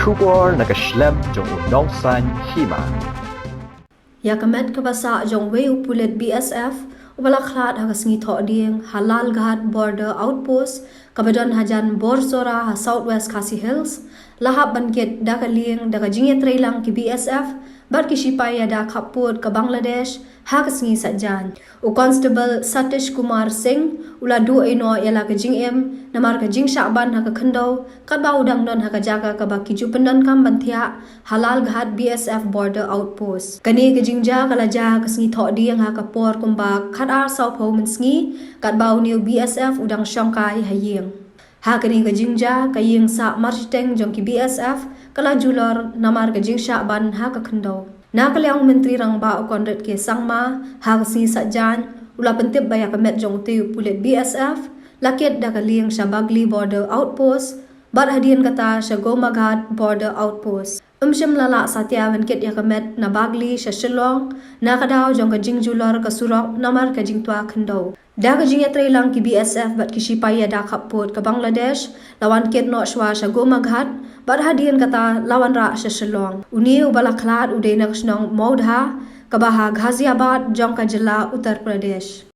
Kubor nakaslem jong unongsan hima. Yakamet kabasa jong wei upulet BSF ubalaklat hagas ngi tho ding halal ghat border outpost kabadon hajan borsora ha southwest Khasi Hills lahap banket dakaling daga jingye trailang ki BSF bar ki shipaya da khaput ka Bangladesh hagas ngi sajan u constable Satish Kumar Singh ula du eno yala ka jingem namar ka jing Sha'ban ha ka khandau kat ba udang non ha ka jaga ka ba ki jupendan kam banthia halal ghat BSF border outpost kani ka jingja kala ja ka sngi tho ding ha ka por kumba khat ar sau pho min sngi kat ba new BSF udang shongkai hayeng ha kani ka jingja ka yeng sa marchiteng jong ki BSF kala julor namar ka jing Sha'ban ha ka khandau na kalyang menteri rang ba kondet ke sangma ha ka sngi sajan ula pentip baya ka met jong tu pulet BSF laket da kaling Shabagli border outpost bar hadian kata Shagomaghat border outpost umshim lala satya wenket yakamet na bagli shashilong na kadaw jong ka jingjulor ka surok namar ka jingtwa khandau da ka jing yatre lang ki BSF bat ki shipaya da khapot ka Bangladesh lawan ket no shwa Shagomaghat bar hadian kata lawan ra shashilong uni ubalakhlat udenak snong maudha kabaha Ghaziabad jong ka jilla Uttar Pradesh